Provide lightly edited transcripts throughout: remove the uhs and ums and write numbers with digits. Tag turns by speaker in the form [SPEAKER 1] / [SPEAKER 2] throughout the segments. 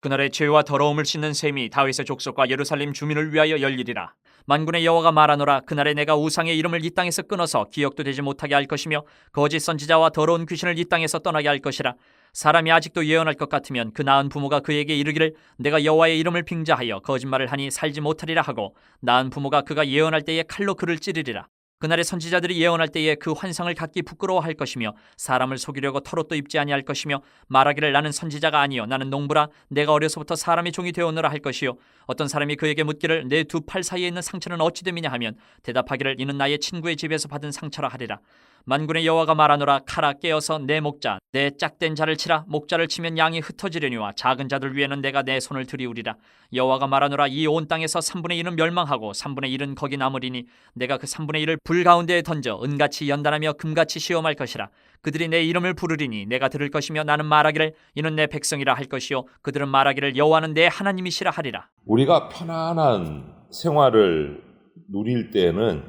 [SPEAKER 1] 그날에 죄와 더러움을 씻는 셈이 다윗의 족속과 예루살렘 주민을 위하여 열리리라. 만군의 여호와가 말하노라. 그날에 내가 우상의 이름을 이 땅에서 끊어서 기억도 되지 못하게 할 것이며 거짓 선지자와 더러운 귀신을 이 땅에서 떠나게 할 것이라. 사람이 아직도 예언할 것 같으면 그 낳은 부모가 그에게 이르기를 내가 여호와의 이름을 빙자하여 거짓말을 하니 살지 못하리라 하고, 낳은 부모가 그가 예언할 때에 칼로 그를 찌르리라. 그날에 선지자들이 예언할 때에 그 환상을 갖기 부끄러워할 것이며 사람을 속이려고 털옷도 입지 아니할 것이며 말하기를 나는 선지자가 아니요 나는 농부라 내가 어려서부터 사람의 종이 되었노라 할 것이요, 어떤 사람이 그에게 묻기를 내 두 팔 사이에 있는 상처는 어찌 됨이냐 하면 대답하기를 이는 나의 친구의 집에서 받은 상처라 하리라. 만군의 여호와가 말하노라. 칼아 깨어서 내 목자 내 짝된 자를 치라. 목자를 치면 양이 흩어지려니와 작은 자들 위에는 내가 내 손을 들이우리라. 여호와가 말하노라. 이 온 땅에서 3분의 1은 멸망하고 3분의 1은 거기 남으리니 내가 그 3분의 1을 불 가운데에 던져 은같이 연단하며 금같이 시험할 것이라. 그들이 내 이름을 부르리니 내가 들을 것이며 나는 말하기를 이는 내 백성이라 할 것이요 그들은 말하기를 여호와는 내 하나님이시라 하리라.
[SPEAKER 2] 우리가 편안한 생활을 누릴 때는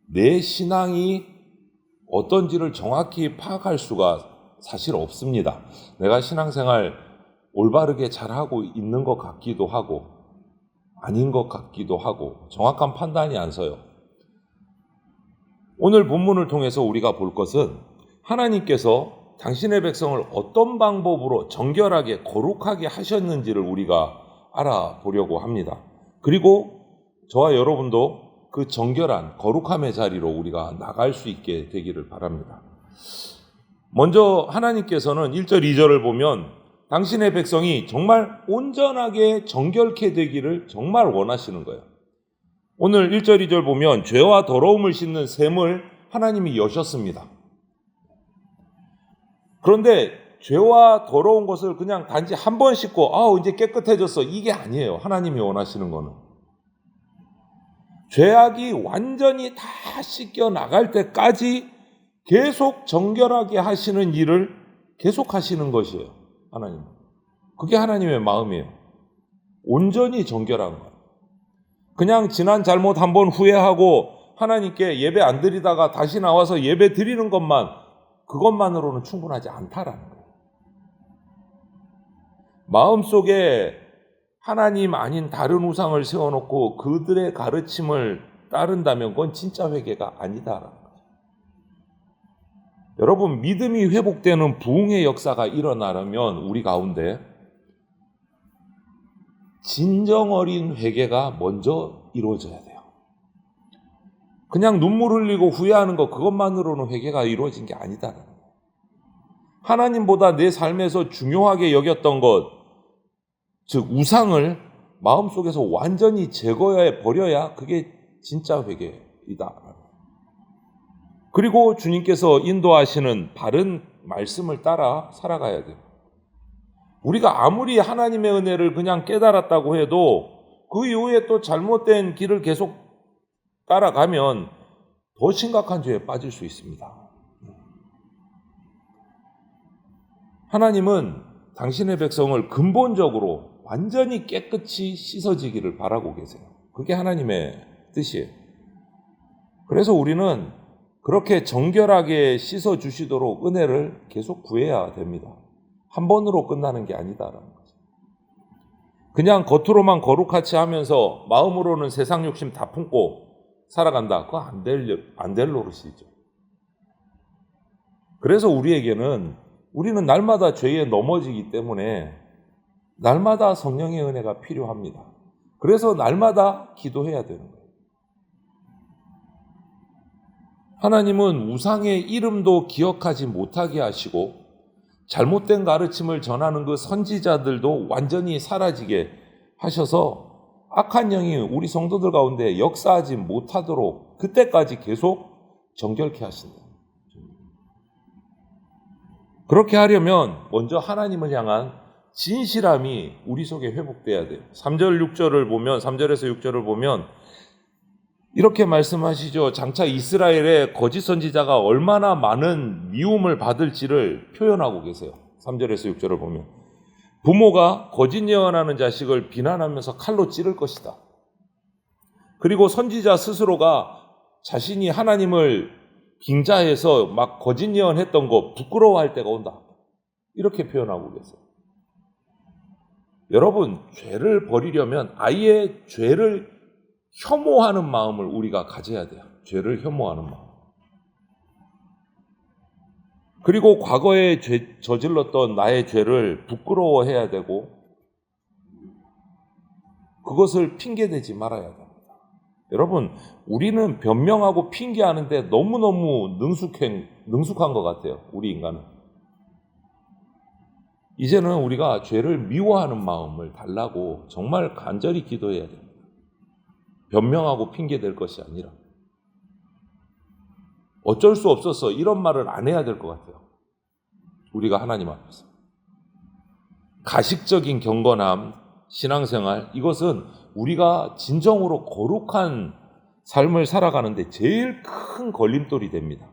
[SPEAKER 2] 내 신앙이 어떤지를 정확히 파악할 수가 사실 없습니다. 내가 신앙생활 올바르게 잘하고 있는 것 같기도 하고 아닌 것 같기도 하고 정확한 판단이 안 서요. 오늘 본문을 통해서 우리가 볼 것은 하나님께서 당신의 백성을 어떤 방법으로 정결하게 거룩하게 하셨는지를 우리가 알아보려고 합니다. 그리고 저와 여러분도 그 정결한 거룩함의 자리로 우리가 나갈 수 있게 되기를 바랍니다. 먼저 하나님께서는 1절 2절을 보면 당신의 백성이 정말 온전하게 정결케 되기를 정말 원하시는 거예요. 오늘 1절 2절 보면 죄와 더러움을 씻는 셈을 하나님이 여셨습니다. 그런데 죄와 더러운 것을 그냥 단지 한 번 씻고 이제 깨끗해졌어, 이게 아니에요. 하나님이 원하시는 거는 죄악이 완전히 다 씻겨 나갈 때까지 계속 정결하게 하시는 일을 계속 하시는 것이에요. 하나님, 그게 하나님의 마음이에요. 온전히 정결한 것. 그냥 지난 잘못 한번 후회하고 하나님께 예배 안 드리다가 다시 나와서 예배 드리는 것만, 그것만으로는 충분하지 않다라는 거예요. 마음속에 하나님 아닌 다른 우상을 세워놓고 그들의 가르침을 따른다면 그건 진짜 회개가 아니다라는 거예요. 여러분, 믿음이 회복되는 부흥의 역사가 일어나려면 우리 가운데 진정 어린 회개가 먼저 이루어져야 돼요. 그냥 눈물 흘리고 후회하는 것, 그것만으로는 회개가 이루어진 게 아니다라는 거예요. 하나님보다 내 삶에서 중요하게 여겼던 것, 즉 우상을 마음속에서 완전히 제거해 버려야 그게 진짜 회개이다. 그리고 주님께서 인도하시는 바른 말씀을 따라 살아가야 돼요. 우리가 아무리 하나님의 은혜를 그냥 깨달았다고 해도 그 이후에 또 잘못된 길을 계속 따라가면 더 심각한 죄에 빠질 수 있습니다. 하나님은 당신의 백성을 근본적으로 완전히 깨끗이 씻어지기를 바라고 계세요. 그게 하나님의 뜻이에요. 그래서 우리는 그렇게 정결하게 씻어주시도록 은혜를 계속 구해야 됩니다. 한 번으로 끝나는 게 아니다라는 거죠. 그냥 겉으로만 거룩하지 하면서 마음으로는 세상 욕심 다 품고 살아간다. 그거 안 될 노릇이죠. 그래서 우리는 날마다 죄에 넘어지기 때문에 날마다 성령의 은혜가 필요합니다. 그래서 날마다 기도해야 되는 거예요. 하나님은 우상의 이름도 기억하지 못하게 하시고 잘못된 가르침을 전하는 그 선지자들도 완전히 사라지게 하셔서 악한 영이 우리 성도들 가운데 역사하지 못하도록 그때까지 계속 정결케 하신다. 그렇게 하려면 먼저 하나님을 향한 진실함이 우리 속에 회복돼야 돼요. 3절 6절을 보면 3절에서 6절을 보면 이렇게 말씀하시죠. 장차 이스라엘의 거짓 선지자가 얼마나 많은 미움을 받을지를 표현하고 계세요. 3절에서 6절을 보면 부모가 거짓 예언하는 자식을 비난하면서 칼로 찌를 것이다. 그리고 선지자 스스로가 자신이 하나님을 빙자해서 막 거짓 예언했던 거 부끄러워할 때가 온다. 이렇게 표현하고 계세요. 여러분, 죄를 버리려면 아예 죄를 혐오하는 마음을 우리가 가져야 돼요. 죄를 혐오하는 마음. 그리고 과거에 저질렀던 나의 죄를 부끄러워해야 되고 그것을 핑계대지 말아야 됩니다. 여러분, 우리는 변명하고 핑계하는데 너무너무 능숙한 것 같아요. 우리 인간은. 이제는 우리가 죄를 미워하는 마음을 달라고 정말 간절히 기도해야 됩니다. 변명하고 핑계댈 것이 아니라. 어쩔 수 없어서 이런 말을 안 해야 될 것 같아요. 우리가 하나님 앞에서. 가식적인 경건함, 신앙생활, 이것은 우리가 진정으로 거룩한 삶을 살아가는데 제일 큰 걸림돌이 됩니다.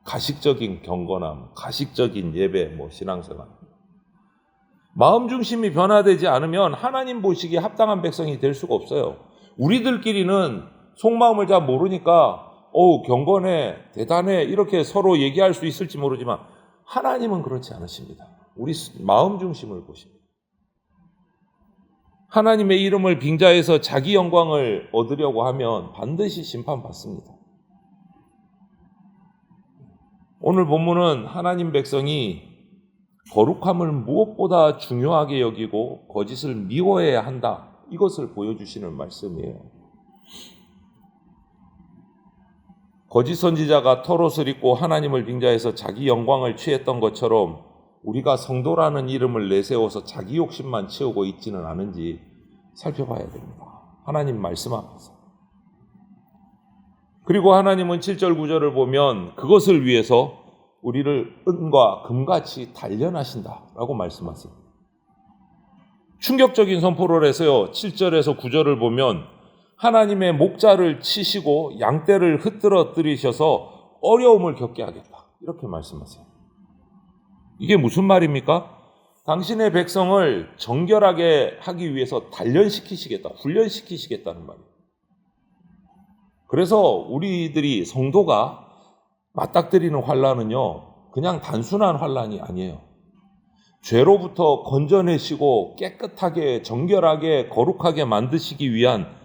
[SPEAKER 2] 가식적인 경건함, 가식적인 예배, 신앙생활. 마음 중심이 변화되지 않으면 하나님 보시기에 합당한 백성이 될 수가 없어요. 우리들끼리는 속마음을 잘 모르니까 경건해, 대단해 이렇게 서로 얘기할 수 있을지 모르지만 하나님은 그렇지 않으십니다. 우리 마음 중심을 보십니다. 하나님의 이름을 빙자해서 자기 영광을 얻으려고 하면 반드시 심판받습니다. 오늘 본문은 하나님 백성이 거룩함을 무엇보다 중요하게 여기고 거짓을 미워해야 한다. 이것을 보여주시는 말씀이에요. 거짓 선지자가 털옷을 입고 하나님을 빙자해서 자기 영광을 취했던 것처럼 우리가 성도라는 이름을 내세워서 자기 욕심만 채우고 있지는 않은지 살펴봐야 됩니다. 하나님 말씀 앞에서. 그리고 하나님은 7절 9절을 보면 그것을 위해서 우리를 은과 금같이 단련하신다라고 말씀하세요. 충격적인 선포를 해서요. 7절에서 9절을 보면 하나님의 목자를 치시고 양떼를 흩뜨러뜨리셔서 어려움을 겪게 하겠다. 이렇게 말씀하세요. 이게 무슨 말입니까? 당신의 백성을 정결하게 하기 위해서 단련시키시겠다, 훈련시키시겠다는 말이에요. 그래서 우리들이 성도가 맞닥뜨리는 환난은요, 그냥 단순한 환난이 아니에요. 죄로부터 건져내시고 깨끗하게, 정결하게, 거룩하게 만드시기 위한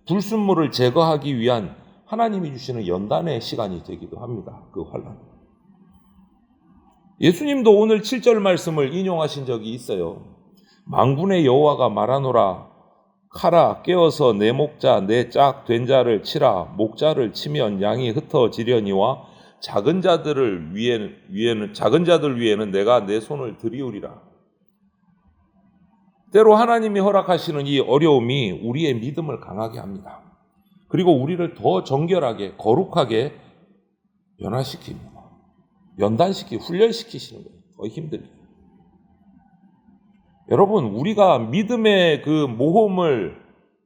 [SPEAKER 2] 불순물을 제거하기 위한 하나님이 주시는 연단의 시간이 되기도 합니다. 그 환난. 예수님도 오늘 7절 말씀을 인용하신 적이 있어요. 만군의 여호와가 말하노라. 카라 깨어서 내 목자 내 짝 된 자를 치라. 목자를 치면 양이 흩어지려니와 작은 자들 위에는 내가 내 손을 들이우리라. 때로 하나님이 허락하시는 이 어려움이 우리의 믿음을 강하게 합니다. 그리고 우리를 더 정결하게 거룩하게 변화시킵니다. 훈련시키시는 거예요. 더 힘들게. 여러분, 우리가 믿음의 그 모험을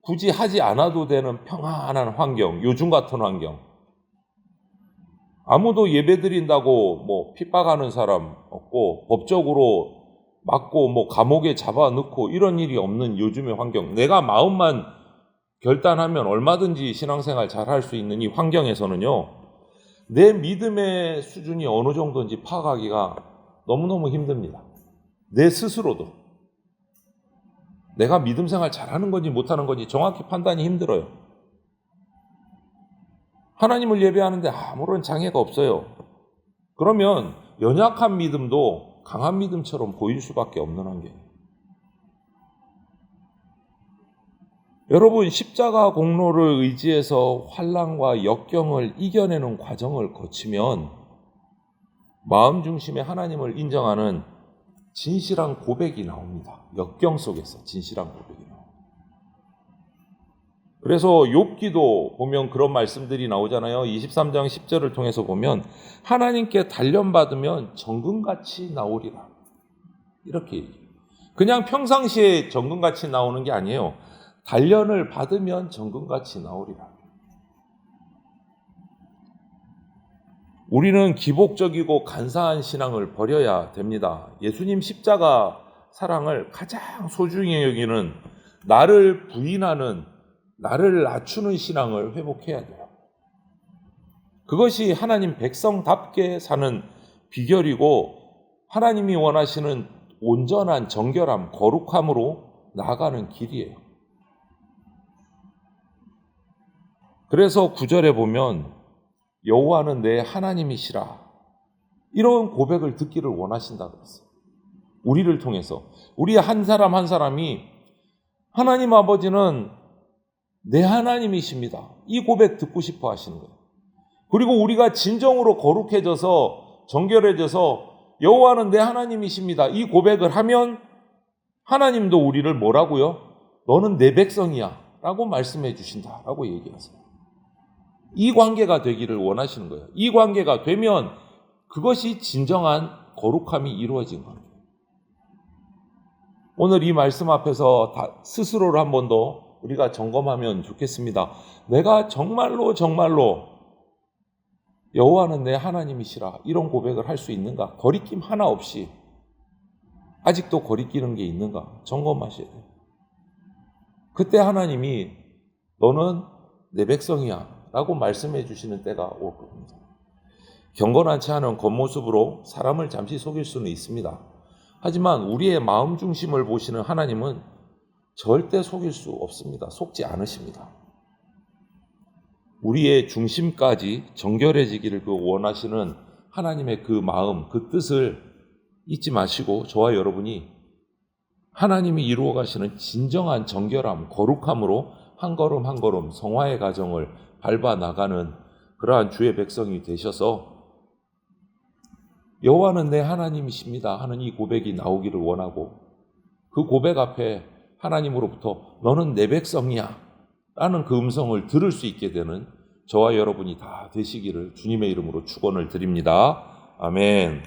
[SPEAKER 2] 굳이 하지 않아도 되는 평안한 환경, 요즘 같은 환경. 아무도 예배 드린다고 핍박하는 사람 없고, 법적으로 맞고 감옥에 잡아넣고 이런 일이 없는 요즘의 환경. 내가 마음만 결단하면 얼마든지 신앙생활 잘 할 수 있는 이 환경에서는요, 내 믿음의 수준이 어느 정도인지 파악하기가 너무너무 힘듭니다. 내 스스로도. 내가 믿음 생활 잘하는 건지 못하는 건지 정확히 판단이 힘들어요. 하나님을 예배하는데 아무런 장애가 없어요. 그러면 연약한 믿음도 강한 믿음처럼 보일 수밖에 없는 환경이에요. 여러분, 십자가 공로를 의지해서 환난과 역경을 이겨내는 과정을 거치면 마음 중심에 하나님을 인정하는 진실한 고백이 나옵니다. 역경 속에서 진실한 고백이 나옵니다. 그래서 욥기도 보면 그런 말씀들이 나오잖아요. 23장 10절을 통해서 보면 하나님께 단련받으면 정금같이 나오리라. 이렇게 얘기해요. 그냥 평상시에 정금같이 나오는 게 아니에요. 단련을 받으면 정금같이 나오리라. 우리는 기복적이고 간사한 신앙을 버려야 됩니다. 예수님 십자가 사랑을 가장 소중히 여기는 나를 부인하는, 나를 낮추는 신앙을 회복해야 돼요. 그것이 하나님 백성답게 사는 비결이고 하나님이 원하시는 온전한 정결함, 거룩함으로 나아가는 길이에요. 그래서 9절에 보면 여호와는 내 하나님이시라, 이런 고백을 듣기를 원하신다 그랬어요. 우리를 통해서 우리 한 사람 한 사람이 하나님 아버지는 내 하나님이십니다, 이 고백 듣고 싶어 하시는 거예요. 그리고 우리가 진정으로 거룩해져서 정결해져서 여호와는 내 하나님이십니다, 이 고백을 하면 하나님도 우리를 뭐라고요? 너는 내 백성이야 라고 말씀해 주신다라고 얘기하세요. 이 관계가 되기를 원하시는 거예요. 이 관계가 되면 그것이 진정한 거룩함이 이루어진 겁니다. 오늘 이 말씀 앞에서 스스로를 한 번 더 우리가 점검하면 좋겠습니다. 내가 정말로 여호와는 내 하나님이시라, 이런 고백을 할 수 있는가? 거리낌 하나 없이 아직도 거리끼는 게 있는가? 점검하셔야 돼요. 그때 하나님이 너는 내 백성이야 라고 말씀해 주시는 때가 올 겁니다. 경건하지 않은 겉모습으로 사람을 잠시 속일 수는 있습니다. 하지만 우리의 마음 중심을 보시는 하나님은 절대 속일 수 없습니다. 속지 않으십니다. 우리의 중심까지 정결해지기를 원하시는 하나님의 그 마음, 그 뜻을 잊지 마시고 저와 여러분이 하나님이 이루어 가시는 진정한 정결함, 거룩함으로 한 걸음 한 걸음 성화의 과정을 밟아 나가는 그러한 주의 백성이 되셔서 여호와는 내 하나님이십니다 하는 이 고백이 나오기를 원하고, 그 고백 앞에 하나님으로부터 너는 내 백성이야 라는 그 음성을 들을 수 있게 되는 저와 여러분이 다 되시기를 주님의 이름으로 축원을 드립니다. 아멘.